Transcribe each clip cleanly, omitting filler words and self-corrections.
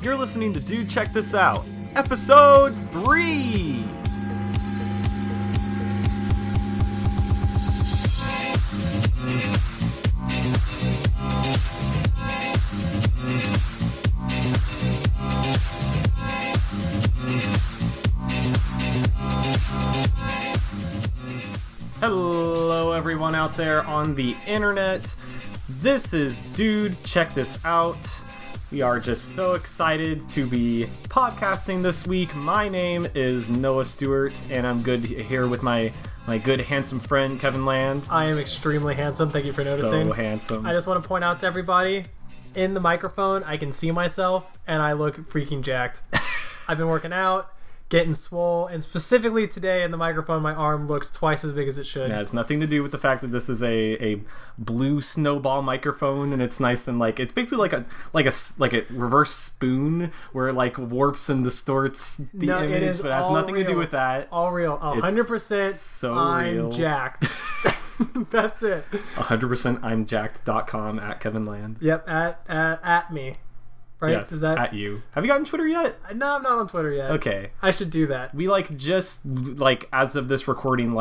You're listening to Dude Check This Out, Episode 3! Hello everyone out there on the internet. This is Dude Check This Out. We are just so excited to be podcasting this week. My name is Noah Stewart, and I'm good here with my good handsome friend Kevin Land. I am extremely handsome. Thank you for noticing. So handsome. I just want to point out to everybody, in the microphone, I can see myself, and I look freaking jacked. I've been working out, getting swole, and specifically today in the microphone, my arm looks twice as big as it should. It has nothing to do with the fact that this is a blue snowball microphone, and it's nice and it's basically like a reverse spoon where it warps and distorts the image, but it has nothing to do with that. All real. 100%. So I'm real. Jacked. That's it. 100% I'm jacked.com at Kevin Land. Yep, at me. Right? Yes, Is that... at you. Have you gotten Twitter yet? No, I'm not on Twitter yet. Okay. I should do that. We just as of this recording,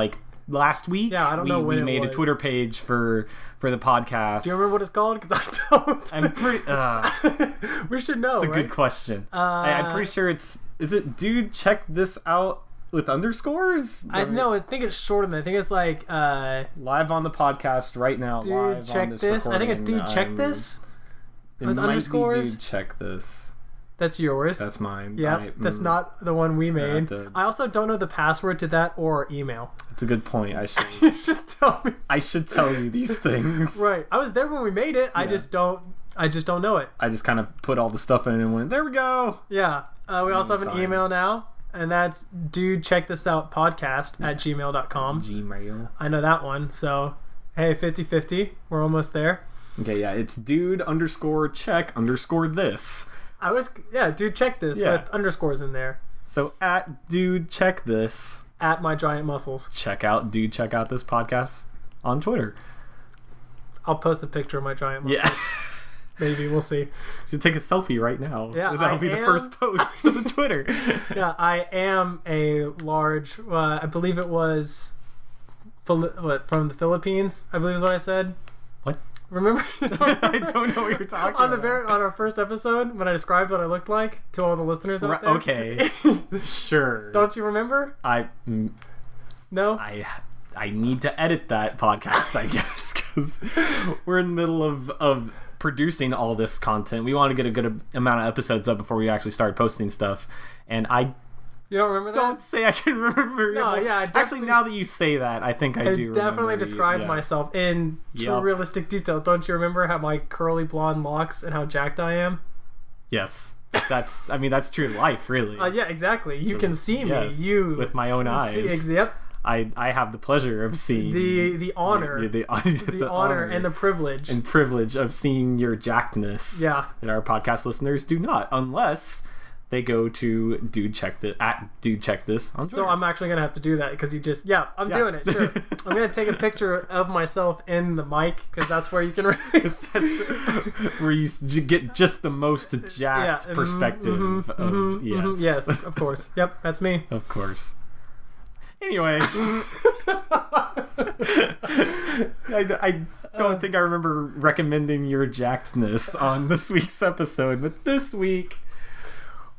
last week. Yeah, I don't know when we made a Twitter page for the podcast. Do you remember what it's called? Because I don't. I'm pretty. We should know. It's a right? good question. I'm pretty sure is it Dude Check This Out with underscores? I think it's shorter than that. I think it's live on the podcast right now. Dude live Check on this This. I think it's recording. Dude Check This. It with might underscores. Be Dude Check This. That's yours. That's mine. Yeah, that's not the one we made. Yeah, I also don't know the password to that or our email. It's a good point. You should tell me. I should tell you these things. Right. I was there when we made it. Yeah. I just don't know it. I just kind of put all the stuff in and went, there we go. Yeah. We also have an fine. email now, and that's dudecheckthis.out podcast@gmail.com. Gmail. I know that one. So, hey, 50-50. We're almost there. Okay, yeah, it's dude_check_this. Dude check this Yeah. with underscores in there. So at dude check this. At my giant muscles. Check out this podcast on Twitter. I'll post a picture of my giant muscles. Yeah. Maybe, we'll see. You should take a selfie right now. Yeah, That'll be the first post to the Twitter. Yeah, I am a large, I believe it was from the Philippines, I believe is what I said. What? Remember? I don't know what you're talking about. On our first episode, when I described what I looked like to all the listeners out there. Okay. Sure. Don't you remember? No? I need to edit that podcast, I guess, because we're in the middle of producing all this content. We want to get a good amount of episodes up before we actually start posting stuff. And You don't remember that? Don't say I can remember. No, yeah. Actually, now that you say that, I think I do definitely remember. described myself in true realistic detail. Don't you remember how my curly blonde locks and how jacked I am? Yes. That's true life, really. Yeah, exactly. You can see me. Yes, with my own eyes. Yep. I have the pleasure of seeing the honor, the honor and the privilege of seeing your jackedness. Yeah. That our podcast listeners do not, unless they go to Dude Check This on Twitter. So I'm actually gonna have to do that because you just I'm doing it. Sure. I'm gonna take a picture of myself in the mic because that's where you can where you get just the most jacked perspective of yes. Yes, of course. Yep, that's me. Of course. Anyways, I don't think I remember recommending your jackedness on this week's episode, but this week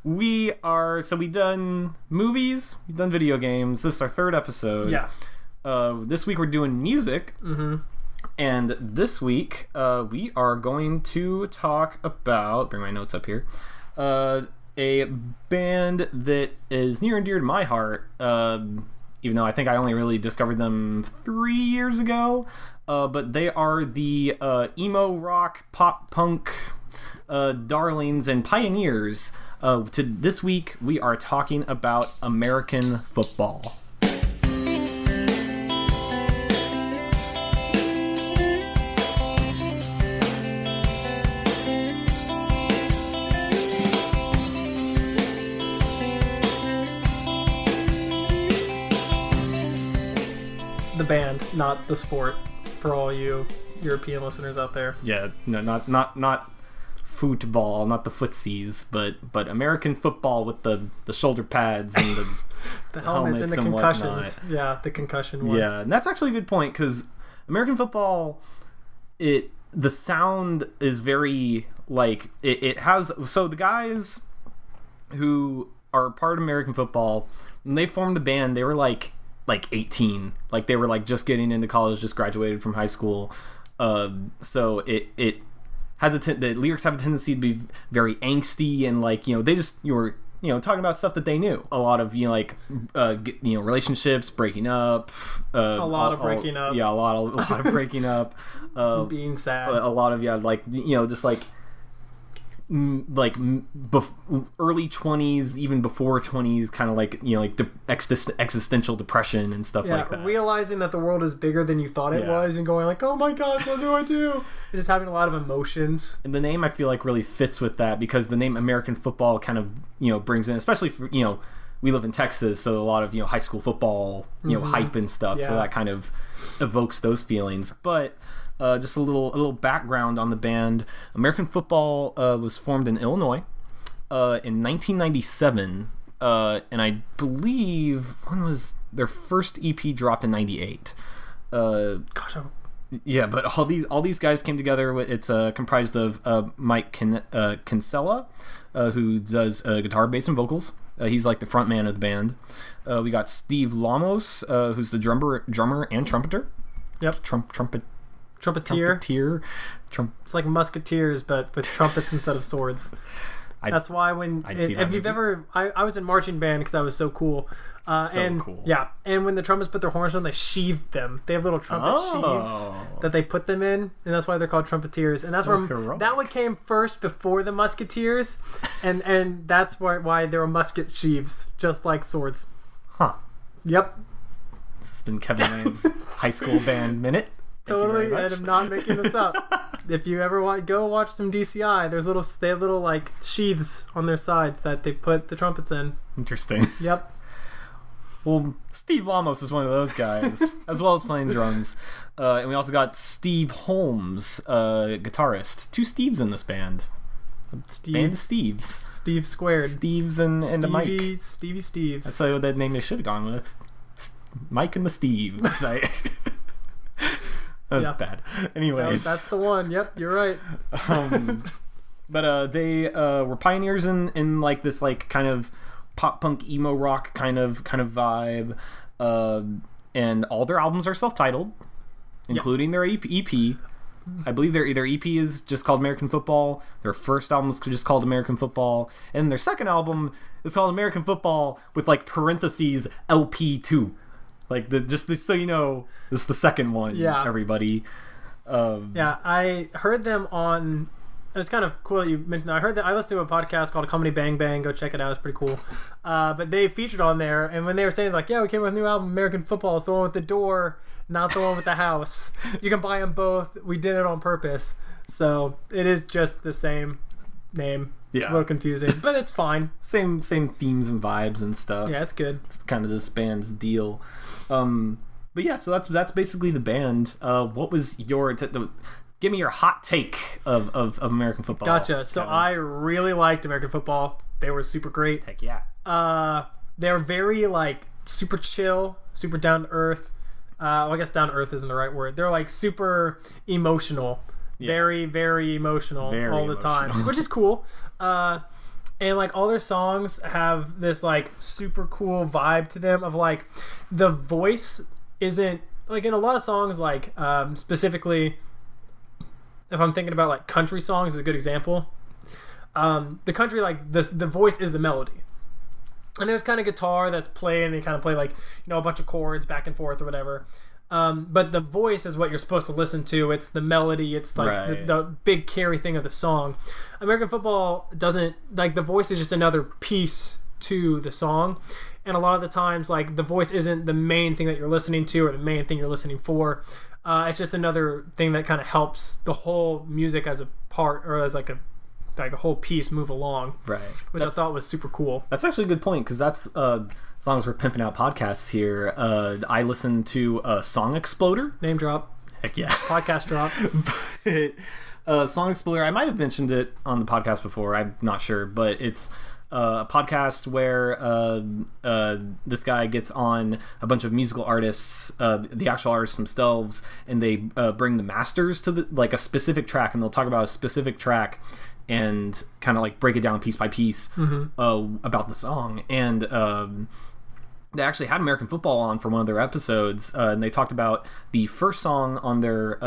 we've done movies, we've done video games. This is our third episode. Yeah. This week we're doing music. Mm-hmm. And this week we are going to talk about, bring my notes up here, a band that is near and dear to my heart, even though I think I only really discovered them 3 years ago. But they are the emo rock, pop punk darlings and pioneers. This week we are talking about American football. The band, not the sport, for all you European listeners out there. Yeah, no, not football, not the footsies, but American football with the shoulder pads and the helmets and the concussions. Whatnot. Yeah, the concussion one. Yeah, and that's actually a good point because American football, the sound is very like it has. So the guys who are part of American football, when they formed the band, they were like 18, like they were like just getting into college, just graduated from high school. So it has the lyrics have a tendency to be very angsty and like they just were talking about stuff that they knew. A lot of relationships breaking up. A lot of breaking up. Yeah, a lot of breaking up. Being sad. A lot of just like early 20s, even before 20s, kind of like existential depression and stuff like that. Realizing that the world is bigger than you thought it was, and going like, oh my gosh, what do I do? And just having a lot of emotions. And the name, I feel like, really fits with that because the name American football kind of brings in, especially for we live in Texas, so a lot of high school football hype and stuff. So that kind of evokes those feelings. But just a little background on the band. American football was formed in Illinois in 1997, and I believe when was their first EP dropped in '98. Yeah, but all these guys came together. It's comprised of Mike Kinsella, who does guitar, bass, and vocals. He's like the front man of the band. We got Steve Lamos, who's the drummer and trumpeter. Yep. Trumpeteer. It's like Musketeers, but with trumpets instead of swords. That's why I was in marching band because I was so cool. Cool. Yeah, and when the trumpets put their horns on, they sheathed them. They have little trumpet sheaths that they put them in, and that's why they're called Trumpeteers. And that's that one came first before the Musketeers, and that's why there were musket sheaths, just like swords. Huh. Yep. This has been Kevin Lane's high school band minute. Totally, and I'm not making this up. If you ever go watch some DCI, they have little like sheaths on their sides that they put the trumpets in. Interesting. Yep. Well, Steve Lamos is one of those guys, as well as playing drums. And we also got Steve Holmes, guitarist. 2 Steves in this band. Band of Steves. Steve squared. Steves and a Mike. Stevie Steves. That's the name they should have gone with. Mike and the Steves. That was bad. Anyways. That's the one. Yep, you're right. But they were pioneers in like this like kind of pop punk emo rock kind of vibe, and all their albums are self-titled, including their EP. I believe their EP is just called American Football. Their first album is just called American Football, and their second album is called American Football with like parentheses LP2. Like so you know, this is the second one. Yeah, everybody. I heard them on. It's kind of cool that you mentioned that. I listened to a podcast called Comedy Bang Bang. Go check it out. It's pretty cool. But they featured on there, and when they were saying like, yeah, we came with a new album, American Football. It's the one with the door, not the one with the house. You can buy them both. We did it on purpose. So it is just the same name. Yeah. It's a little confusing, but it's fine. Same themes and vibes and stuff. Yeah, it's good. It's kind of this band's deal. But yeah, so that's basically the band. What was your... Give me your hot take of American football. Gotcha. So Kevin. I really liked American football. They were super great. Heck yeah. They were very like super chill, super down to earth. I guess down to earth isn't the right word. They're like super emotional. Yeah. Very, very emotional all the time, which is cool. And like all their songs have this like super cool vibe to them of like the voice isn't like in a lot of songs like specifically if I'm thinking about like country songs is a good example. The country, like the voice is the melody, and there's kind of guitar that's playing. They kind of play like a bunch of chords back and forth or whatever. But the voice is what you're supposed to listen to. It's the melody. It's like the big carry thing of the song. American football doesn't like the voice is just another piece to the song, and a lot of the times like the voice isn't the main thing that you're listening to or the main thing you're listening for. It's just another thing that kind of helps the whole music as a part or as like a whole piece move along. Right. Which I thought was super cool. That's actually a good point because that's as long as we're pimping out podcasts here. I listened to Song Exploder. Name drop. Heck yeah. Podcast drop. Song Explorer, I might have mentioned it on the podcast before, I'm not sure, but it's a podcast where this guy gets on a bunch of musical artists, the actual artists themselves, and they bring the masters to like a specific track, and they'll talk about a specific track and kind of like break it down piece by piece about the song. And they actually had American Football on for one of their episodes, and they talked about the first song on their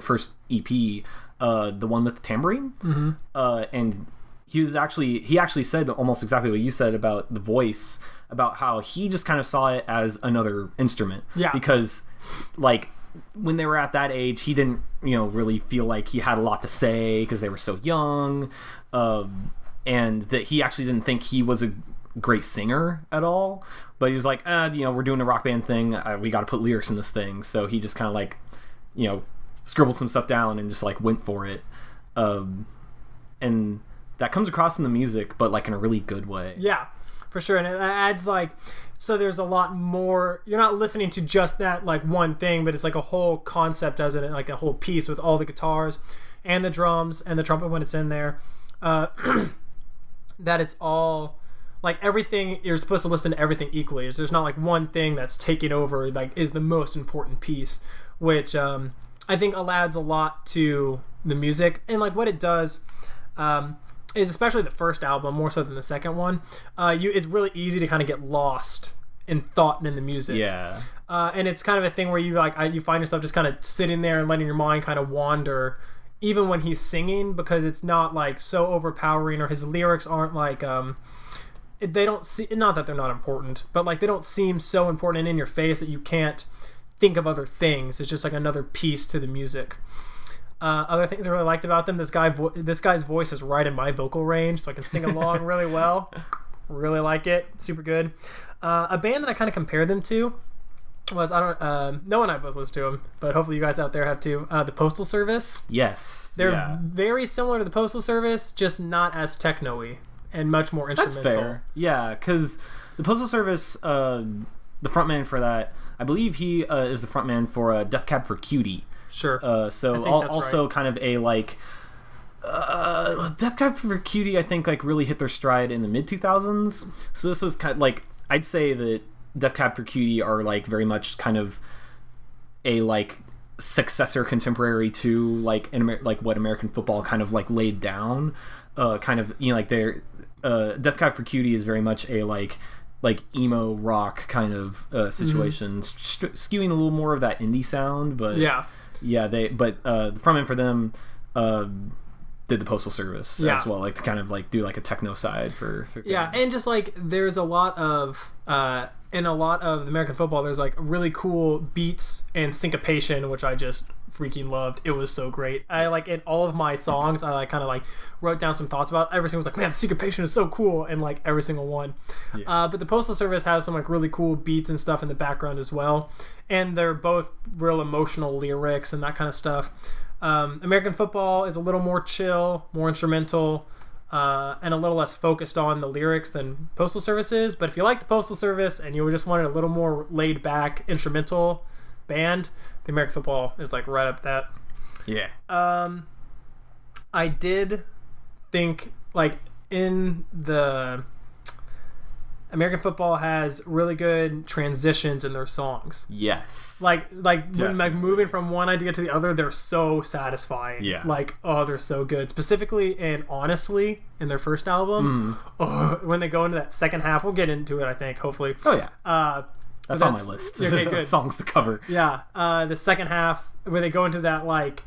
first EP, the one with the tambourine, and he actually said almost exactly what you said about the voice, about how he just kind of saw it as another instrument. Yeah. Because like when they were at that age, he didn't, really feel like he had a lot to say because they were so young, and that he actually didn't think he was a great singer at all. But he was like, we're doing a rock band thing. We got to put lyrics in this thing. So he just kind of like, scribbled some stuff down and just like went for it. And that comes across in the music, but like in a really good way. Yeah, for sure. And it adds like, so there's a lot more, you're not listening to just that like one thing, but it's like a whole concept as in like a whole piece with all the guitars and the drums and the trumpet when it's in there. That it's all like everything, you're supposed to listen to everything equally. There's not like one thing that's taking over, like is the most important piece, which I think adds a lot to the music. And like what it does, is especially the first album more so than the second one. It's really easy to kind of get lost in thought and in the music. Yeah. And it's kind of a thing where you you find yourself just kind of sitting there and letting your mind kind of wander, even when he's singing, because it's not like so overpowering, or his lyrics aren't like they don't see, not that they're not important, but like they don't seem so important and in your face that you can't think of other things. It's just like another piece to the music. Other things I really liked about them, this guy's voice is right in my vocal range, so I can sing along really well. Really like it. Super good. A band that I kind of compared them to was, Noah and I both listened to them, but hopefully you guys out there have too. The Postal Service. Yes. They're very similar to the Postal Service, just not as techno-y and much more instrumental. That's fair. Yeah, because the Postal Service, the frontman for that, I believe he is the frontman for Death Cab for Cutie. Sure. So also right. Kind of a like Death Cab for Cutie, I think like really hit their stride in the mid 2000s. So this was kind of like, I'd say that Death Cab for Cutie are like very much kind of a like successor contemporary to like like what American Football kind of like laid down. Kind of like their Death Cab for Cutie is very much a like emo rock kind of situation, skewing a little more of that indie sound, but the frontman for them did the Postal Service as well, like to kind of like do like a techno side for yeah, and just like there's a lot of in a lot of American Football, there's like really cool beats and syncopation, which I just freaking loved. It was so great. I like in all of my songs, I like kind of like wrote down some thoughts about every single. Was like, man, syncopation is so cool, and like every single one. But the Postal Service has some like really cool beats and stuff in the background as well, and they're both real emotional lyrics and that kind of stuff. American Football is a little more chill, more instrumental, and a little less focused on the lyrics than Postal Service is. But if you like the Postal Service and you just wanted a little more laid back instrumental band, the American Football is like right up that. Yeah. I did think like in the American Football has really good transitions in their songs. Yes. Like when like moving from one idea to the other, they're so satisfying. Yeah. Like, oh, they're so good. Specifically in Honestly, in their first album. When they go into that second half, we'll get into it, I think, hopefully. Oh yeah. That's on my list. Okay, good. Songs to cover. Yeah. The second half, where they go into that like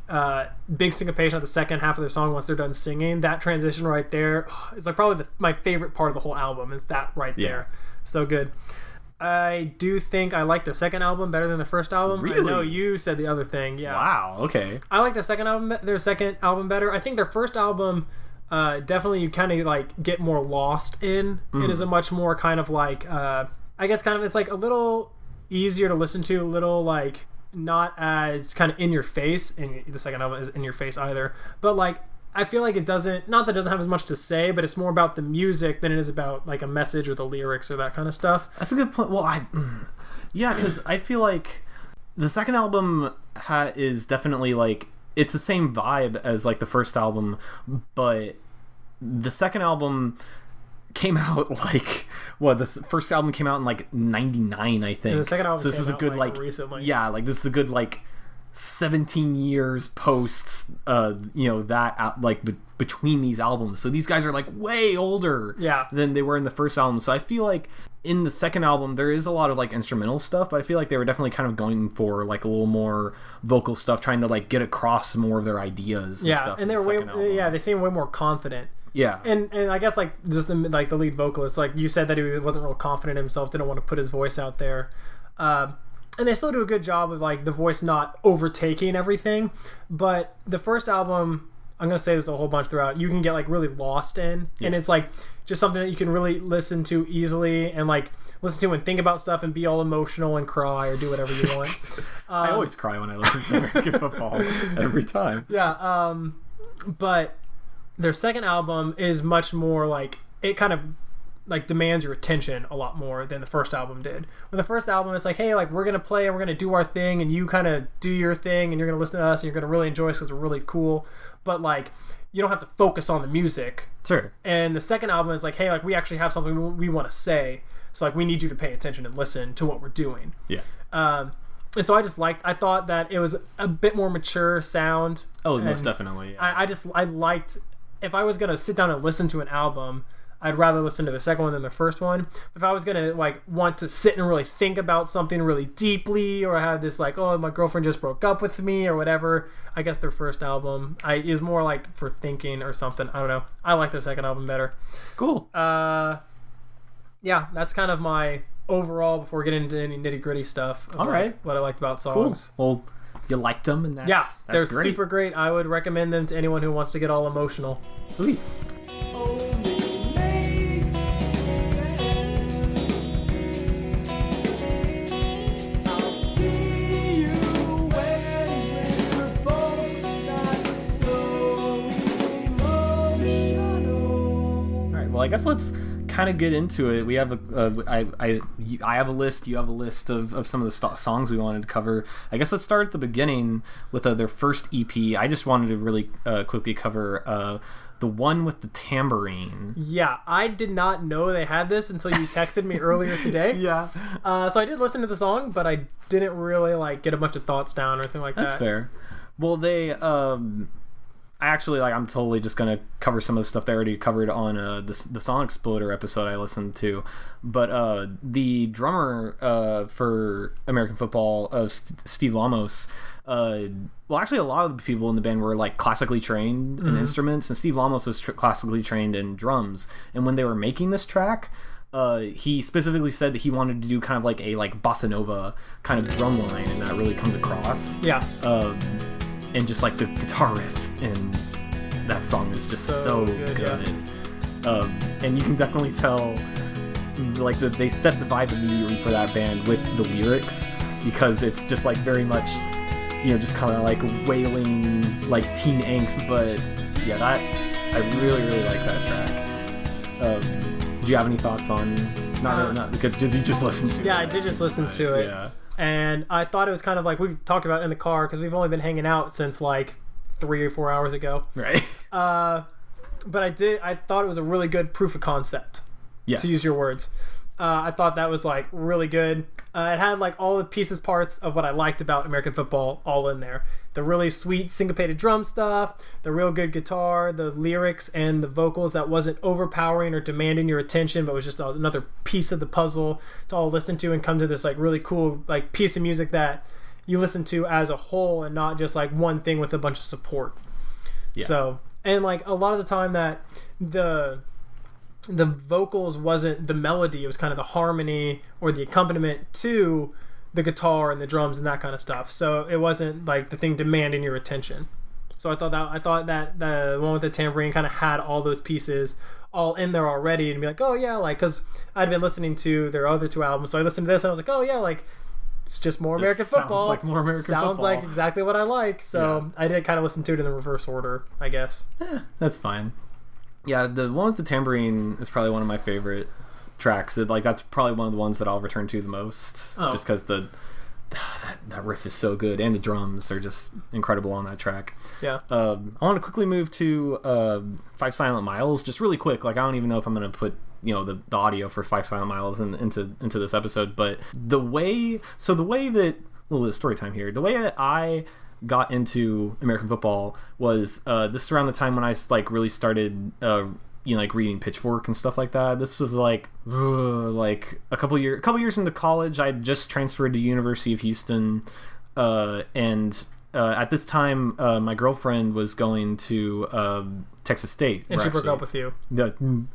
big syncopation of the second half of their song once they're done singing, that transition right there is like probably my favorite part of the whole album, is that right there. So good. I do think I like their second album better than the first album. Really? I know you said the other thing. Yeah. Wow. Okay. I like their second album better. I think their first album definitely you kind of like get more lost in. It is a much more kind of like I guess kind of it's like a little easier to listen to, a little like not as kind of in your face, and the second album is in your face either, but like I feel like it doesn't, not that it doesn't have as much to say, but it's more about the music than it is about like a message or the lyrics or that kind of stuff. That's a good point. Well, because I feel like the second album is definitely like it's the same vibe as like the first album, but the second album came out like the first album came out in like 99, I think. And the second album so this is a good like recently. Yeah, like this is a good like 17 years post that like between these albums. So these guys are like way older than they were in the first album. So I feel like in the second album there is a lot of like instrumental stuff, but I feel like they were definitely kind of going for like a little more vocal stuff, trying to like get across more of their ideas and stuff. And they seem way more confident. Yeah, and I guess like just the lead vocalist, like you said that he wasn't real confident in himself, didn't want to put his voice out there, and they still do a good job of like the voice not overtaking everything. But the first album, I'm gonna say this a whole bunch throughout, you can get like really lost in, and it's like just something that you can really listen to easily and like listen to and think about stuff and be all emotional and cry or do whatever you want. I always cry when I listen to American football every time. Yeah, but their second album is much more like, it kind of like demands your attention a lot more than the first album did. With the first album, it's like, hey, like we're gonna play and we're gonna do our thing, and you kind of do your thing, and you're gonna listen to us, and you're gonna really enjoy us because we're really cool. But like, you don't have to focus on the music. Sure. And the second album is like, hey, like we actually have something we want to say, so like we need you to pay attention and listen to what we're doing. Yeah. And so I thought that it was a bit more mature sound. Oh, most definitely. Yeah. I liked, if I was gonna sit down and listen to an album, I'd rather listen to the second one than the first one. If I was gonna like want to sit and really think about something really deeply, or I had this like, oh, my girlfriend just broke up with me or whatever, I guess their first album is more like for thinking or something. I don't know. I like their second album better. Cool. Yeah, that's kind of my overall before getting into any nitty gritty stuff. All right. What I liked about songs. Cool. Well, you liked them, and that's they're great. super great. I would recommend them to anyone who wants to get all emotional. Sweet. Well, I guess let's kind of get into it. We have I have a list. You have a list of some of the songs we wanted to cover. I guess let's start at the beginning with their first EP. I just wanted to really quickly cover the one with the tambourine. Yeah, I did not know they had this until you texted me earlier today. Yeah. So I did listen to the song, but I didn't really like get a bunch of thoughts down or anything like that. That's fair. Well, they I'm totally just gonna cover some of the stuff they already covered on the Song Exploder episode I listened to, but the drummer for American Football, Steve Lamos, well, actually a lot of the people in the band were like classically trained in instruments, and Steve Lamos was classically trained in drums. And when they were making this track, he specifically said that he wanted to do kind of like a bossa nova kind of drum line, and that really comes across. Yeah. And just like the guitar riff in that song is just so good. Yeah. And you can definitely tell like they set the vibe immediately for that band with the lyrics, because it's just like very much, just kind of like wailing like teen angst. But yeah, that I really like that track. Do you have any thoughts on not because did you just listen to it? Yeah, I did just listen to it. Yeah. And I thought it was kind of like we talked about in the car, because we've only been hanging out since like 3 or 4 hours ago. Right. But I thought it was a really good proof of concept. Yes. To use your words. I thought that was like really good. It had like all the pieces, parts of what I liked about American football all in there. The really sweet syncopated drum stuff, the real good guitar, the lyrics and the vocals that wasn't overpowering or demanding your attention, but was just another piece of the puzzle to all listen to and come to this like really cool like piece of music that you listen to as a whole and not just like one thing with a bunch of support. Yeah. So, and like a lot of the time that the vocals wasn't the melody, it was kind of the harmony or the accompaniment to the guitar and the drums and that kind of stuff. So it wasn't like the thing demanding your attention. So I thought that the one with the tambourine kind of had all those pieces all in there already, and be like, oh yeah, like, because I'd been listening to their other two albums, so I listened to this and I was like, oh yeah, like it's just more American football. Sounds like more American football. Sounds like exactly what I like. So yeah. I did kind of listen to it in the reverse order, I guess. That's fine. Yeah, the one with the tambourine is probably one of my favorite tracks. That's probably one of the ones that I'll return to the most, just because that riff is so good, and the drums are just incredible on that track. Yeah. I want to quickly move to Five Silent Miles, just really quick. Like, I don't even know if I'm going to put the audio for Five Silent Miles into this episode, but the way that, a little bit of story time here, the way that I got into American football was this is around the time when I like really started like reading Pitchfork and stuff like that. This was like a couple years into college. I just transferred to University of Houston, and at this time my girlfriend was going to Texas State, and she broke up with you. No,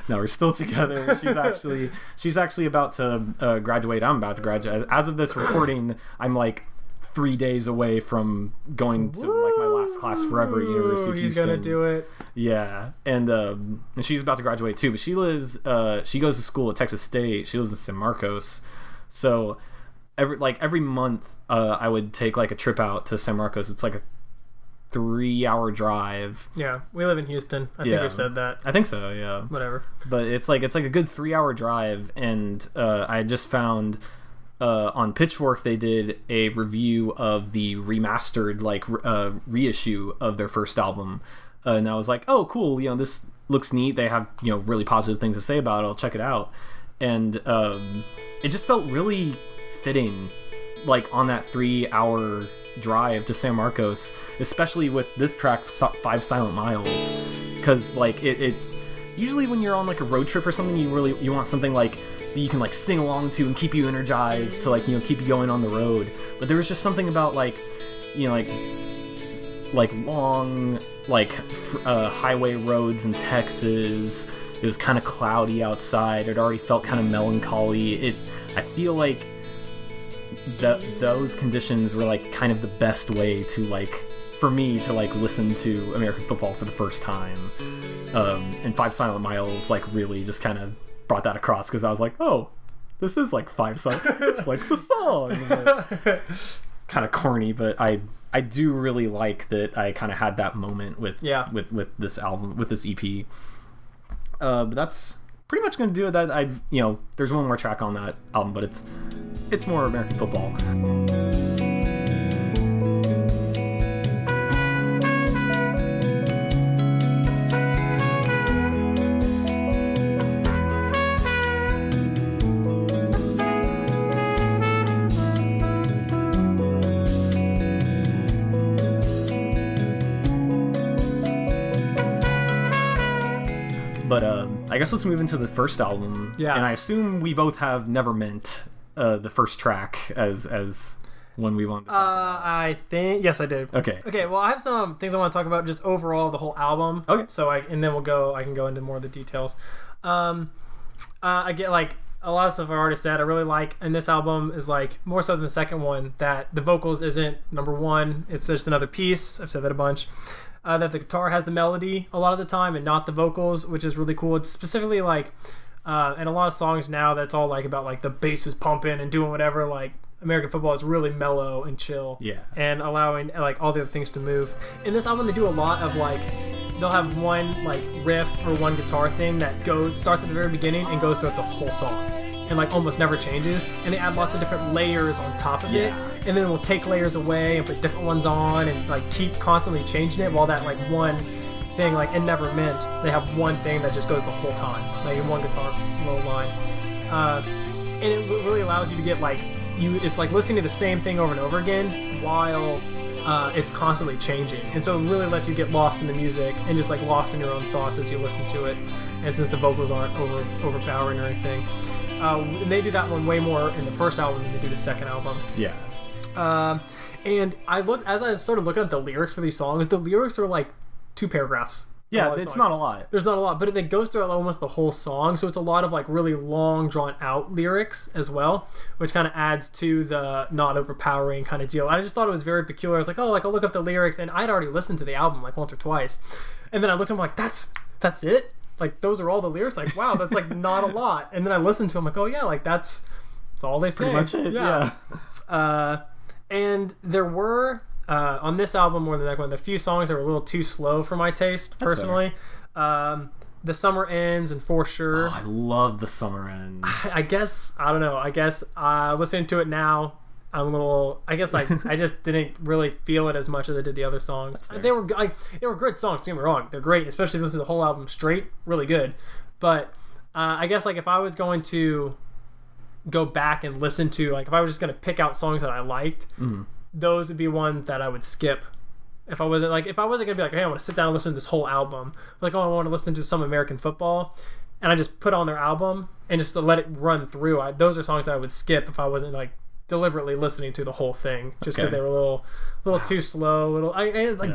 we're still together. She's actually about to graduate. I'm about to graduate. As of this recording, I'm like 3 days away from going to like my last class forever at University of Houston. He's gonna do it. Yeah, and she's about to graduate too. But she goes to school at Texas State. She lives in San Marcos, so every month I would take like a trip out to San Marcos. It's like a 3-hour drive. Yeah, we live in Houston. I think we've said that. I think so. Yeah. Whatever. But it's like a good 3-hour drive, and I just found. On Pitchfork, they did a review of the remastered reissue of their first album, and I was like, "Oh, cool! This looks neat. They have really positive things to say about it. I'll check it out." And it just felt really fitting, like on that 3-hour drive to San Marcos, especially with this track, Five Silent Miles, because like it usually when you're on like a road trip or something, you want something like that you can like sing along to and keep you energized to like keep you going on the road. But there was just something about like long highway roads in Texas. It was kind of cloudy outside. It already felt kind of melancholy. I feel like those conditions were like kind of the best way to for me to listen to American football for the first time. And Five Silent Miles really just kind of brought that across, because I was like, oh, this is like Five Silent. It's like the song. Kind of corny, but I do really like that I kind of had that moment with this album, with this EP. But that's pretty much going to do it. That there's one more track on that album, but it's more American football. But I guess let's move into the first album. Yeah. And I assume we both have Never Meant, the first track, as one we want to talk about. I think yes, I do. Okay. Well, I have some things I want to talk about just overall the whole album. Okay. So I can go into more of the details. I get like a lot of stuff I already said. I really like, and this album is like more so than the second one, that the vocals isn't number one. It's just another piece. I've said that a bunch. That the guitar has the melody a lot of the time and not the vocals, which is really cool. It's specifically in a lot of songs now that's all about the bass is pumping and doing whatever. American football is really mellow and chill, and allowing all the other things to move. In this album, they do a lot of they'll have one riff or one guitar thing that starts at the very beginning and goes throughout the whole song, and almost never changes. And they add lots of different layers on top of it, and then we'll take layers away and put different ones on, and keep constantly changing it. While that one thing, in Never Meant, they have one thing that just goes the whole time, in one guitar little line, and it really allows you to get it's listening to the same thing over and over again while it's constantly changing, and so it really lets you get lost in the music and just lost in your own thoughts as you listen to it. And since the vocals aren't overpowering or anything, and they do that one way more in the first album than they do the second album. And as I started looking at the lyrics for these songs, the lyrics are 2 paragraphs. Yeah, it's not a lot. There's not a lot, but it goes through almost the whole song, so it's a lot of really long, drawn-out lyrics as well, which kind of adds to the not overpowering kind of deal. I just thought it was very peculiar. I was like, oh, I'll look up the lyrics, and I'd already listened to the album once or twice, and then I looked at them that's it? Those are all the lyrics? Wow, that's not a lot. And then I listened to them, oh yeah, that's all they say. Pretty much it, yeah. And there were on this album more than that one, the few songs that were a little too slow for my taste personally. The Summer Ends and For Sure. Oh, I love The Summer Ends. I guess, I don't know. I guess listening to it now, I'm a little. I guess I just didn't really feel it as much as I did the other songs. They were good songs. Don't get me wrong. They're great, especially if you listen to the whole album straight. Really good. But I guess like if I was going to go back and listen to, like, if I was just going to pick out songs that I liked, those would be one that I would skip. If I wasn't going to be like, hey, I want to sit down and listen to this whole album. Like, oh, I want to listen to some American football, and I just put on their album and just to let it run through. Those are songs that I would skip if I wasn't like deliberately listening to the whole thing, just because they were a little too slow.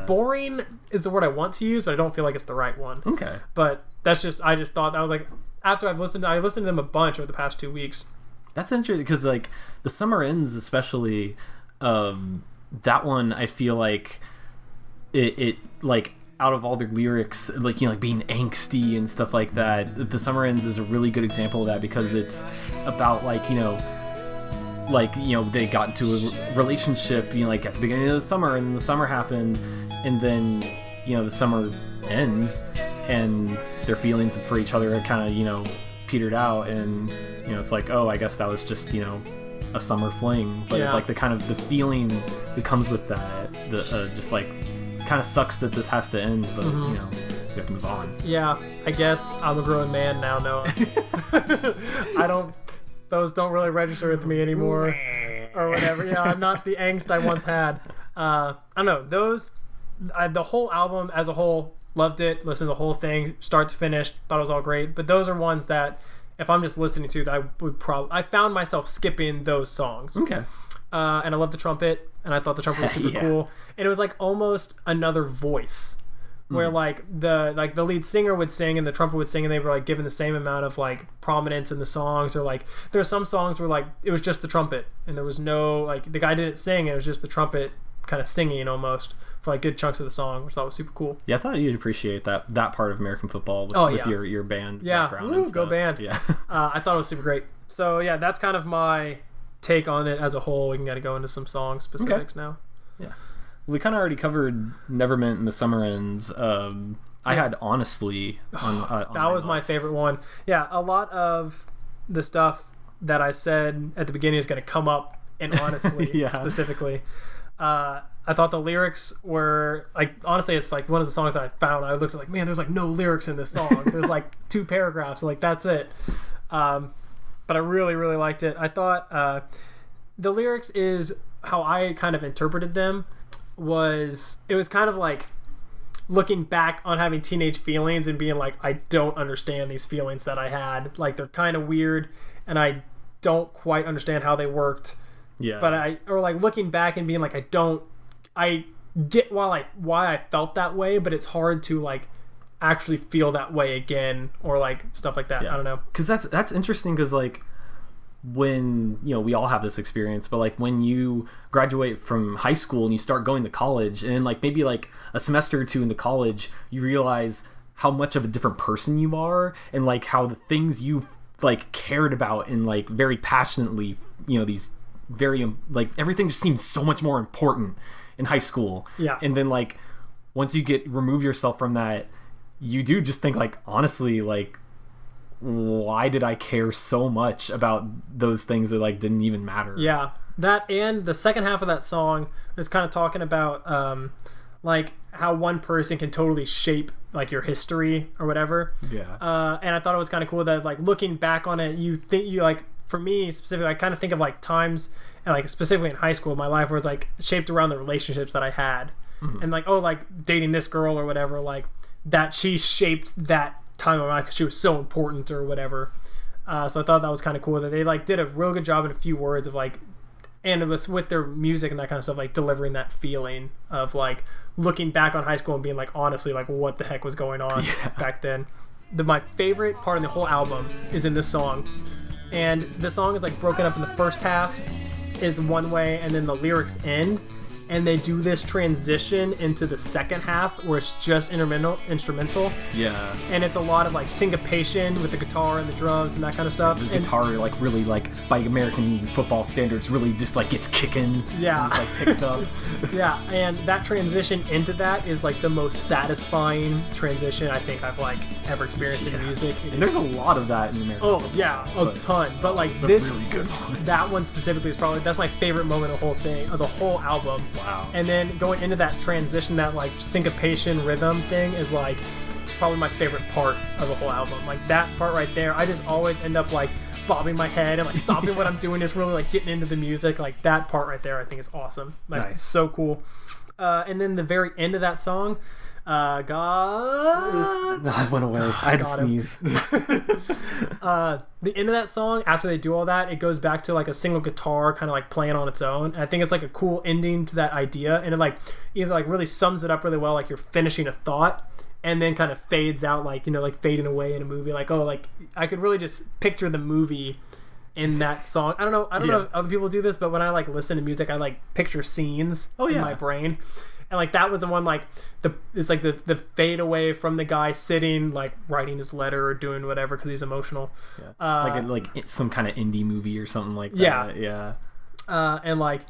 Boring is the word I want to use, but I don't feel like it's the right one. Okay. But that's just, I just thought that was like, after I listened to them a bunch over the past 2 weeks. That's interesting because like The Summer Ends, especially, that one I feel like it like out of all the lyrics, like, you know, like being angsty and stuff like that, The Summer Ends is a really good example of that because it's about like, you know, they got into a relationship, you know, like at the beginning of the summer, and the summer happened, and then, you know, the summer ends and their feelings for each other kind of, you know, petered out, and, you know, it's like, oh, I guess that was just, you know, a summer fling, but like the kind of the feeling that comes with that, just like kind of sucks that this has to end, but you know, we have to move on. Yeah, I guess I'm a grown man now, Noah. Those don't really register with me anymore, or whatever. Yeah, I'm not the angst I once had. I don't know, the whole album as a whole, loved it, listened to the whole thing, start to finish, thought it was all great, but those are ones that if I'm just listening to, I found myself skipping those songs. Okay. And I love the trumpet, and I thought the trumpet was super cool, and it was like almost another voice, where like the lead singer would sing and the trumpet would sing, and they were like given the same amount of like prominence in the songs, or like there's some songs where like it was just the trumpet and there was no, like, the guy didn't sing, it was just the trumpet kind of singing almost for like good chunks of the song, which I thought was super cool. Yeah, I thought you'd appreciate that part of American football with your band background. Yeah, go band. Yeah. I thought it was super great. So yeah, that's kind of my take on it as a whole. We can kind of go into some song specifics now. Yeah. We kind of already covered Nevermint and The Summer Ends. I had Honestly on that was my favorite one. Yeah, a lot of the stuff that I said at the beginning is going to come up in Honestly specifically. I thought the lyrics were like, honestly, it's like one of the songs that I found. I looked at like, man, there's like no lyrics in this song. There's like 2 paragraphs, like that's it. But I really, really liked it. I thought the lyrics is how I kind of interpreted them. It was kind of like looking back on having teenage feelings and being like, I don't understand these feelings that I had. Like, they're kind of weird, and I don't quite understand how they worked. Yeah. But like looking back and being like, I get why I felt that way, but it's hard to like actually feel that way again, or like stuff like that. I don't know. Because that's interesting, because like when, you know, we all have this experience, but like when you graduate from high school and you start going to college, and like maybe like a semester or 2 into college, you realize how much of a different person you are, and like how the things you like cared about and like very passionately, you know, these very like everything just seems so much more important in high school. Yeah. And then like once you remove yourself from that, you do just think like, honestly, like, why did I care so much about those things that like didn't even matter? Yeah, that, and the second half of that song is kind of talking about like how one person can totally shape like your history or whatever. Yeah. And I thought it was kind of cool that like looking back on it, you like, for me specifically, I kind of think of like times, and like specifically in high school, my life where it's like shaped around the relationships that I had, and like, oh, like dating this girl or whatever, like that she shaped that time of my life because she was so important or whatever. So I thought that was kind of cool that they like did a real good job in a few words of like, and it was with their music and that kind of stuff, like delivering that feeling of like looking back on high school and being like, honestly, like what the heck was going on back then. My favorite part of the whole album is in this song, and the song is like broken up in the first half is one way, and then the lyrics end, and they do this transition into the second half where it's just instrumental. Yeah. And it's a lot of like syncopation with the guitar and the drums and that kind of stuff. The guitar, like really, like by American football standards, really just like gets kicking. Yeah. And just like picks up. Yeah, and that transition into that is like the most satisfying transition I think I've like ever experienced in music. And there's a lot of that in America. Oh yeah, a ton. But like it's this, a really good one. That one specifically is probably that's my favorite moment of the whole thing, of the whole album. Wow. And then going into that transition, that like syncopation rhythm thing is like probably my favorite part of the whole album. Like that part right there, I just always end up like bobbing my head and like stopping what I'm doing, just really like getting into the music. Like that part right there I think is awesome. Like nice. It's so cool. And then the very end of that song, God, I went away. I had to sneeze. The end of that song, after they do all that, it goes back to like a single guitar kind of like playing on its own. And I think it's like a cool ending to that idea, and it like either like really sums it up really well, like you're finishing a thought, and then kind of fades out, like, you know, like fading away in a movie. Like, oh, like I could really just picture the movie in that song. I don't know if other people do this, but when I like listen to music, I like picture scenes in my brain. And like that was the one, like it's like the fade away from the guy sitting like writing his letter or doing whatever because he's emotional. Yeah. Like some kind of indie movie or something like that. Yeah. And like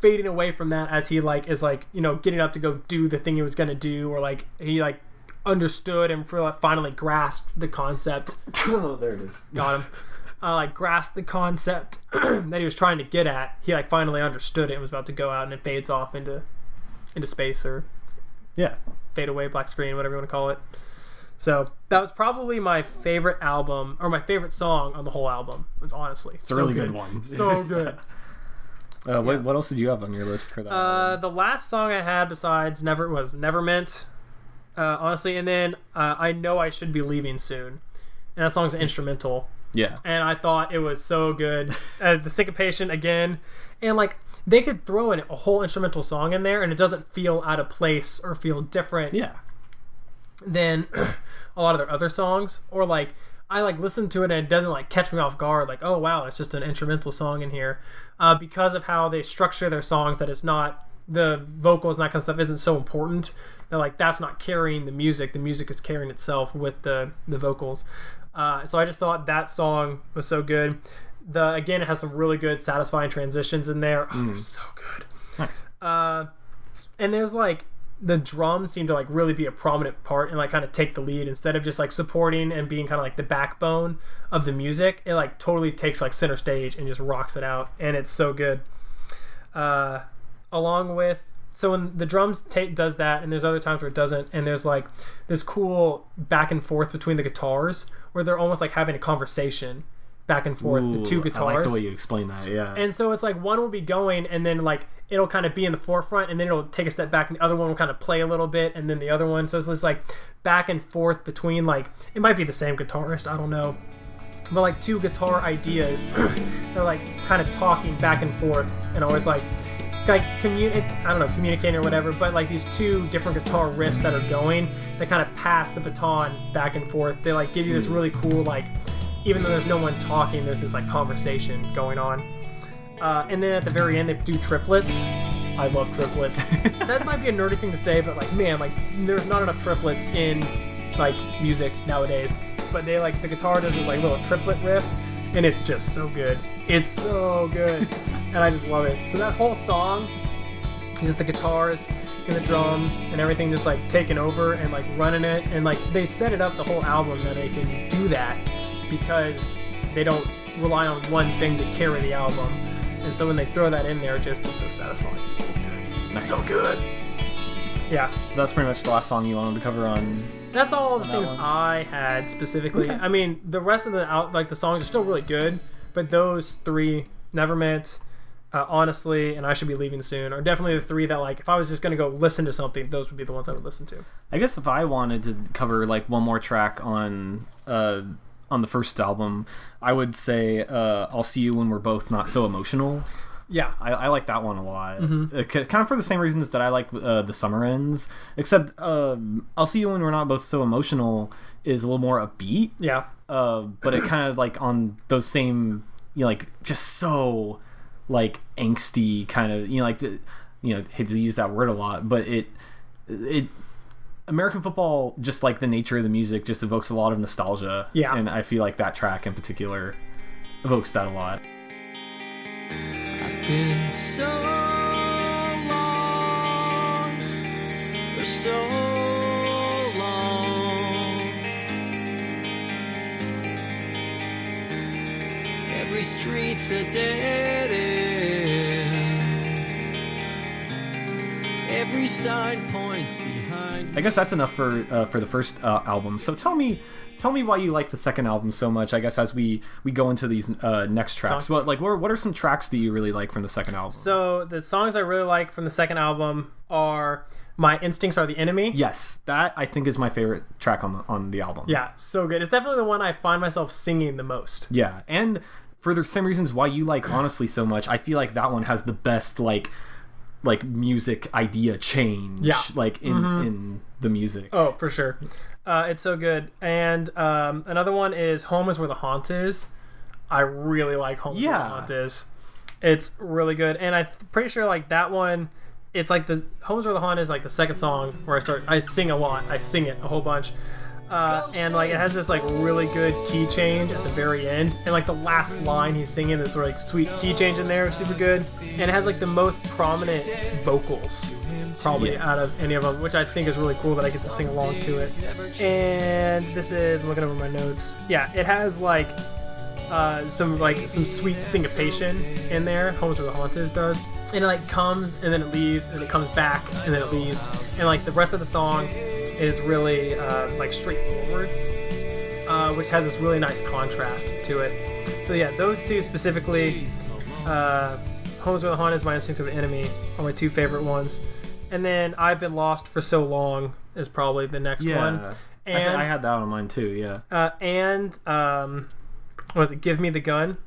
fading away from that as he like is like, you know, getting up to go do the thing he was gonna do, or like he like understood and finally grasped the concept. Oh, there it is. Got him. Like grasped the concept that he was trying to get at. He like finally understood it and was about to go out, and it fades off into space, or fade away, black screen, whatever you want to call it. So that was probably my favorite album, or my favorite song on the whole album. It's honestly it's a really good one. So good. What else did you have on your list for that? The last song I had besides Neverment, honestly, and then I Know I Should Be Leaving Soon, and that song's instrumental. Yeah. And I thought it was so good. The syncopation again, and like they could throw in a whole instrumental song in there and it doesn't feel out of place or feel different than a lot of their other songs. Or like I like listen to it and it doesn't like catch me off guard, like, oh wow, it's just an instrumental song in here, because of how they structure their songs, that it's not, the vocals and that kind of stuff isn't so important. They're like, that's not carrying the music is carrying itself with the vocals. So I just thought that song was so good. Again, it has some really good satisfying transitions in there. Oh, they're so good. Nice. And there's like the drums seem to like really be a prominent part and like kind of take the lead instead of just like supporting and being kind of like the backbone of the music. It like totally takes like center stage and just rocks it out, and it's so good. Along with, so when the drums does that, and there's other times where it doesn't, and there's like this cool back and forth between the guitars where they're almost like having a conversation back and forth. Ooh, the two guitars. I like the way you explain that. Yeah. And so it's like one will be going, and then like it'll kind of be in the forefront, and then it'll take a step back, and the other one will kind of play a little bit, and then the other one. So it's this like back and forth between, like, it might be the same guitarist, I don't know, but like two guitar ideas. They're like kind of talking back and forth, and always like communicating or whatever. But like these two different guitar riffs that are going, they kind of pass the baton back and forth. They like give you this really cool, like, even though there's no one talking, there's this like conversation going on. And then at the very end, they do triplets. I love triplets. That might be a nerdy thing to say, but like, man, like there's not enough triplets in like music nowadays. But they like, the guitar does this like little triplet riff, and it's just so good. It's so good, and I just love it. So that whole song, just the guitars and the drums and everything just like taking over and like running it, and like they set it up the whole album that they can do that because they don't rely on one thing to carry the album. And so when they throw that in there, just it's so satisfying. It's so good. Nice. So good. Yeah. That's pretty much the last song you wanted to cover on. That's all the things I had specifically. Okay. I mean, the rest of the songs are still really good, but those three, Neverment, Honestly, and I Should Be Leaving Soon, are definitely the three that, like, if I was just going to go listen to something, those would be the ones I would listen to. I guess if I wanted to cover like one more track on the first album, I would say I'll See You When We're Both Not So Emotional. Yeah. I like that one a lot. Mm-hmm. Kind of for the same reasons that I like The Summer Ends, except I'll See You When We're Not Both So Emotional is a little more upbeat. Yeah. But it kind of like on those same, you know, like just so like angsty kind of, you know, like hate to use that word a lot, but it American football, just like the nature of the music, just evokes a lot of nostalgia. Yeah. And I feel like that track in particular evokes that a lot. I've been so lost for so long. Every street's a dead end. Every sign points behind. I guess that's enough for the first album. So tell me why you like the second album so much. I guess as we go into these next tracks, what are some tracks that you really like from the second album? So the songs I really like from the second album are "My Instincts Are the Enemy." Yes, that I think is my favorite track on the album. Yeah, so good. It's definitely the one I find myself singing the most. Yeah, and for the same reasons why you like Honestly so much, I feel like that one has the best like music idea change. Yeah. Like in the music. Oh, for sure. It's so good. And another one is "Home Is Where the Haunt Is." I really like "Home Is Where the Haunt Is." It's really good, and I'm pretty sure like that one. It's like the "Home Is Where the Haunt Is" like the second song where I sing a lot. I sing it a whole bunch. And like it has this like really good key change at the very end, and like the last line he's singing this like sweet key change in there, super good, and it has like the most prominent vocals probably out of any of them, which I think is really cool that I get to sing along to it. And this is, looking over my notes, yeah, it has like some sweet syncopation in there. "Homes Where the Haunt Is" does, and it like comes and then it leaves and it comes back and then it leaves, and like the rest of the song is really like straightforward, which has this really nice contrast to it. So yeah, those two specifically, "Homes Where the Haunt Is," "My Instinct of the Enemy" are my two favorite ones. And then "I've Been Lost for So Long" is probably the next one. And I had that on mine too. Yeah. And what was it? "Give Me the Gun."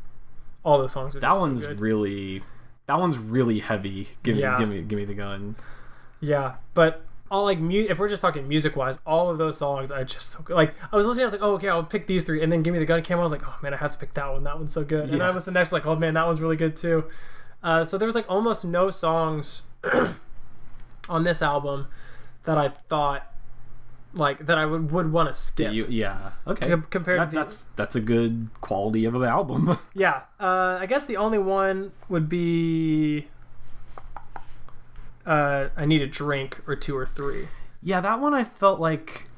All those songs are that just one's so good. that one's really heavy. Give me the gun. Yeah, but all like if we're just talking music wise, all of those songs are just so good. Like I was listening, I was like, oh okay, I'll pick these three, and then "Give Me the Gun" came on. I was like, oh man, I have to pick that one. That one's so good. And then I listened to the next, like, oh man, that one's really good too. So there was like almost no songs on this album that I thought like that I would want to skip. Okay. Compared to that's a good quality of an album. Yeah. I guess the only one would be "I Need a Drink" or "2 or 3. Yeah, that one I felt like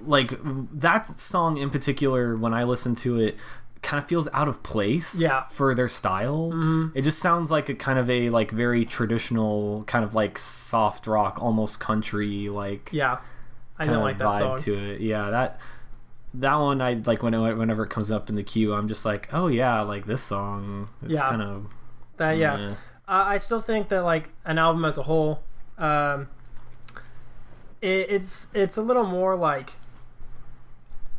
that song in particular, when I listen to it, kind of feels out of place for their style. Mm-hmm. It just sounds like a kind of a like very traditional kind of like soft rock, almost country like I don't like that vibe song to it. Yeah, that one I like whenever it comes up in the queue, I'm just like, oh yeah, like this song. It's kind of that I still think that like an album as a whole, it's a little more like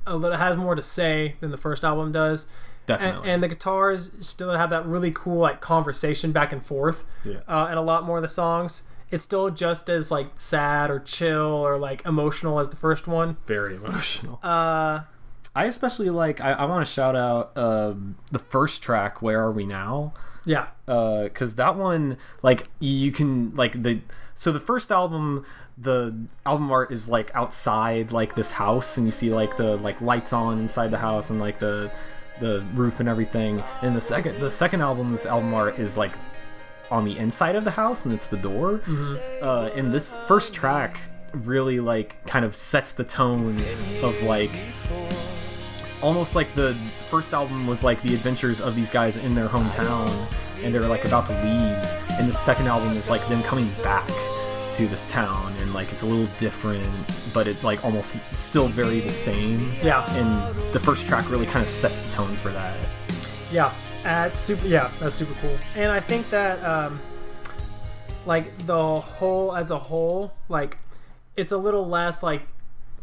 it has more to say than the first album does. Definitely. And the guitars still have that really cool like conversation back and forth. And a lot more of the songs, it's still just as like sad or chill or like emotional as the first one. Very emotional. I especially like I want to shout out the first track, "Where Are We Now?" Yeah. Because that one, like, you can like the first album, the album art is like outside like this house, and you see like the like lights on inside the house and like the roof and everything. And the second album's album art is like on the inside of the house, and it's the door. Mm-hmm. And this first track really like kind of sets the tone of like almost like the first album was like the adventures of these guys in their hometown, and they're like about to leave, and the second album is like them coming back to this town, and like it's a little different, but it's like almost still very the same. And the first track really kind of sets the tone for that. That's super cool. And I think that like the whole as a whole, like it's a little less like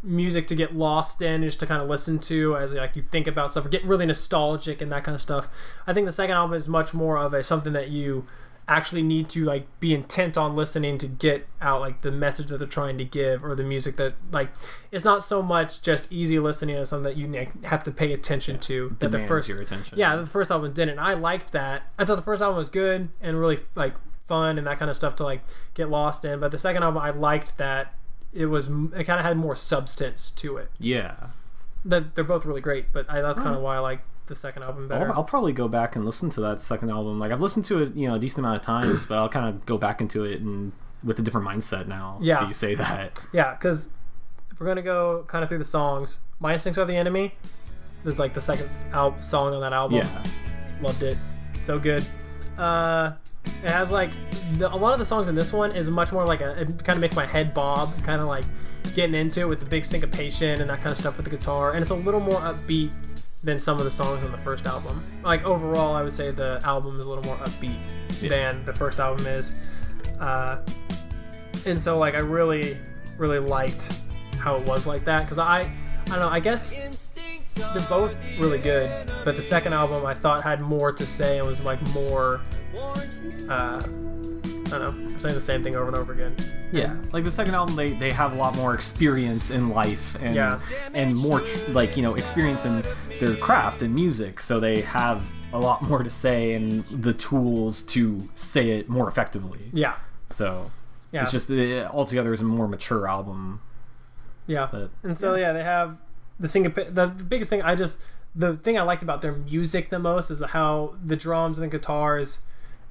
music to get lost in, just to kind of listen to as like you think about stuff or get really nostalgic and that kind of stuff. I think the second album is much more of something that you actually need to like be intent on listening to get out like the message that they're trying to give, or the music that like it's not so much just easy listening to something that you have to pay attention to. That demands your attention. The first album didn't. I liked that. I thought the first album was good and really like fun and that kind of stuff to like get lost in. But the second album, I liked that it kind of had more substance to it. Yeah. They're both really great, but that's kind of why I like the second album better. I'll probably go back and listen to that second album. Like I've listened to it, a decent amount of times, but I'll kind of go back into it and with a different mindset now. Yeah. That you say that. Yeah, because if we're gonna go kind of through the songs, My Instincts Are the Enemy is like the second song on that album. Yeah. Loved it. So good. It has like a lot of the songs in this one is much more like it kind of makes my head bob, kind of like getting into it with the big syncopation and that kind of stuff with the guitar, and it's a little more upbeat than some of the songs on the first album. Like overall, I would say the album is a little more upbeat than the first album is, and so like I really liked how it was like that, because I don't know, I guess they're both really good, but the second album I thought had more to say and was like more I don't know, I'm saying the same thing over and over again. Yeah, like the second album, they have a lot more experience in life and more experience in their craft and music, so they have a lot more to say and the tools to say it more effectively. Yeah. So it's just altogether is a more mature album. Yeah. But, and so they have the biggest thing the thing I liked about their music the most is how the drums and the guitars,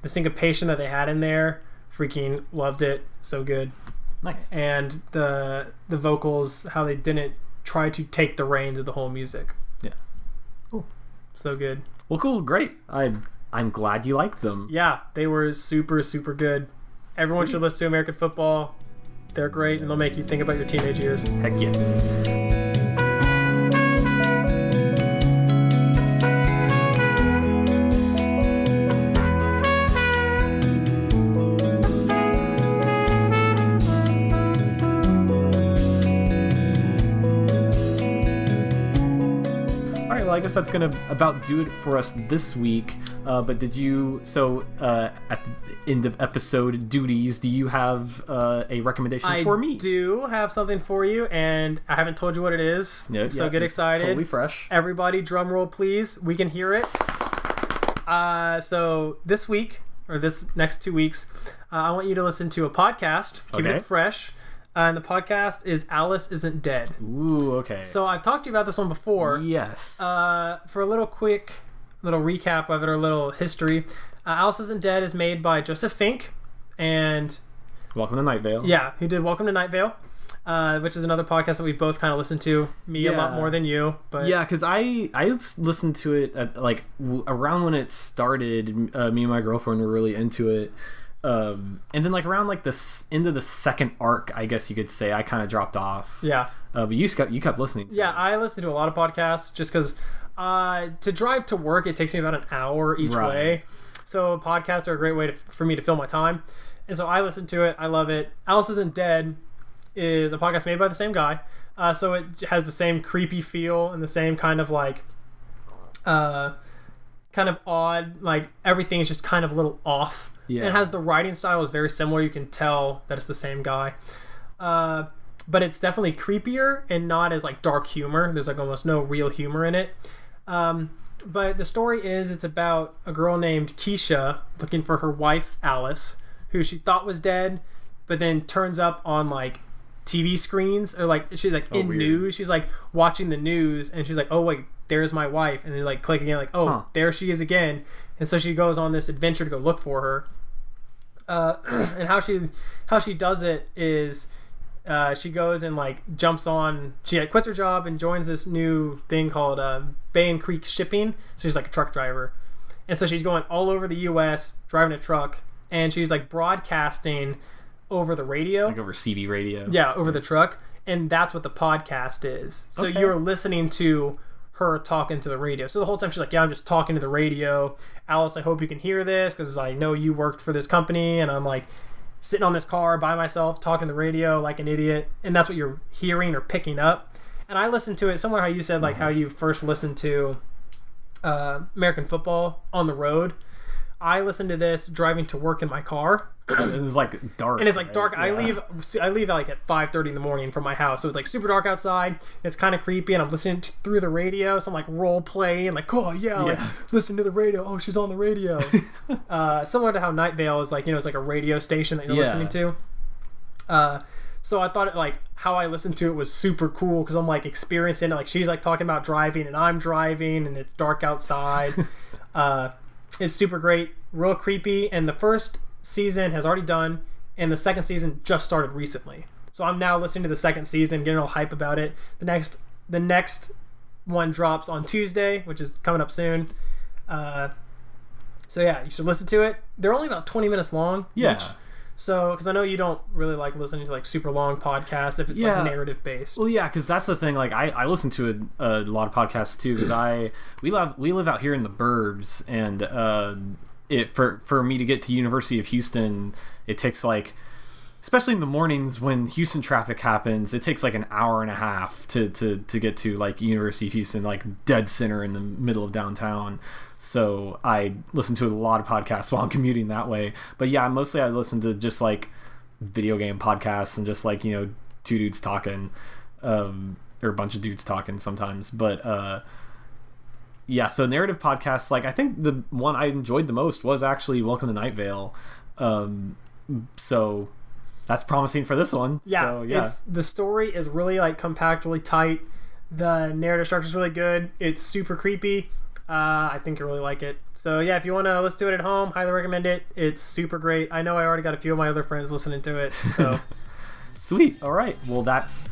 the syncopation that they had in there, freaking loved it. So good. Nice. And the vocals, how they didn't try to take the reins of the whole music. Yeah. Cool. So good. Well, cool. Great. I'm glad you liked them. Yeah, they were super, super good. Everyone should listen to American Football. They're great, and they'll make you think about your teenage years. Heck yes. I guess that's gonna about do it for us this week. But did you? So at the end of episode duties, do you have a recommendation for me? I do have something for you, and I haven't told you what it is. No, so get excited. Totally fresh. Everybody, drum roll, please. We can hear it. So this week or this next 2 weeks, I want you to listen to a podcast. Keep it fresh. And the podcast is Alice Isn't Dead. Ooh, okay. So I've talked to you about this one before. Yes. For a little recap of it, or a little history, Alice Isn't Dead is made by Joseph Fink and... Welcome to Night Vale. Yeah, who did Welcome to Night Vale, which is another podcast that we both kind of listened to. Me a lot more than you. But yeah, because I listened to it at, around when it started. Me and my girlfriend were really into it. And then around the end of the second arc, I guess you could say, I kind of dropped off. Yeah. But you kept listening to it. I listen to a lot of podcasts just because to drive to work, it takes me about an hour each way. So podcasts are a great way for me to fill my time. And so I listen to it. I love it. Alice Isn't Dead is a podcast made by the same guy. So it has the same creepy feel and the same kind of kind of odd, everything is just kind of a little off. Yeah. It has the writing style is very similar. You can tell that it's the same guy. But it's definitely creepier and not as dark humor. There's almost no real humor in it. But the story is it's about a girl named Keisha looking for her wife Alice, who she thought was dead, but then turns up on TV screens, or she's in weird news. She's watching the news and she's oh wait, there's my wife, and then click again there she is again. And so she goes on this adventure to go look for her. And how she does it is she goes and jumps on. She quits her job and joins this new thing called Bay and Creek Shipping. So she's a truck driver, and so she's going all over the U.S. driving a truck, and she's broadcasting over the radio, over CB radio. Yeah, over the truck, and that's what the podcast is. So you're listening to her talking to the radio. So the whole time she's I'm just talking to the radio. Alice, I hope you can hear this because I know you worked for this company, and I'm sitting on this car by myself talking to the radio like an idiot, and that's what you're hearing or picking up. And I listened to it similar how you said how you first listened to American Football on the road. I listened to this driving to work in my car. It was like dark. And it's like right? dark. Yeah. I leave like at 5:30 in the morning from my house, so it's like super dark outside. It's kind of creepy, and I'm listening through the radio, so I'm like role playing, like, oh yeah, like listen to the radio. Oh, she's on the radio. Similar to how Night Vale is like, it's like a radio station that you're listening to. So I thought like how I listened to it was super cool because I'm like experiencing it. Like she's like talking about driving and I'm driving and it's dark outside. It's super great, real creepy. And the first season has already done, and the second season just started recently. So I'm now listening to the second season, getting all hype about it. The next one drops on Tuesday, which is coming up soon. So yeah, you should listen to it. They're only about 20 minutes long. Yeah. Each. So, because I know you don't really like listening to like super long podcasts if it's like narrative based. Well, yeah, because that's the thing. Like, I listen to a lot of podcasts too because we live out here in the burbs, and for me to get to University of Houston, it takes like, especially in the mornings when Houston traffic happens, it takes like an hour and a half to get to like University of Houston, like dead center in the middle of downtown. So I listen to a lot of podcasts while I'm commuting that way. But yeah, mostly I listen to just like video game podcasts and just like, two dudes talking, or a bunch of dudes talking sometimes. But yeah, so narrative podcasts, like I think the one I enjoyed the most was actually Welcome to Night Vale. So that's promising for this one. Yeah, so, the story is really like compact, really tight. The narrative structure is really good. It's super creepy. I think you'll really like it. So yeah, if you want to listen to it at home, highly recommend it. It's super great. I know I already got a few of my other friends listening to it. So sweet. All right. Well, that's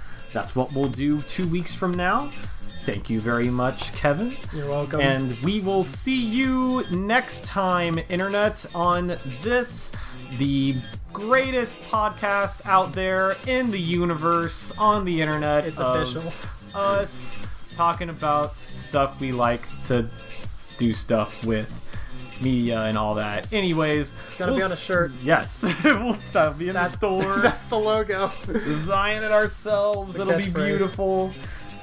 what we'll do 2 weeks from now. Thank you very much, Kevin. You're welcome. And we will see you next time, Internet, on this, the greatest podcast out there in the universe, on the Internet. It's official. Us talking about stuff we like to do stuff with, media and all that. Anyways, it's gonna be on a shirt. Yes, that'll be in the store. That's the logo. Design it ourselves. It'll be beautiful.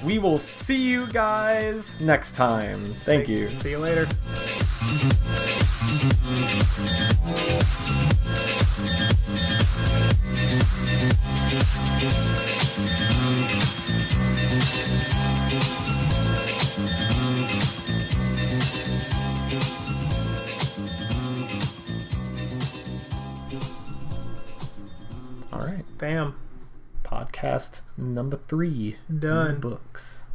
We will see you guys next time. Thank you. See you later. All right. Bam. Podcast number 3. Done. In the books.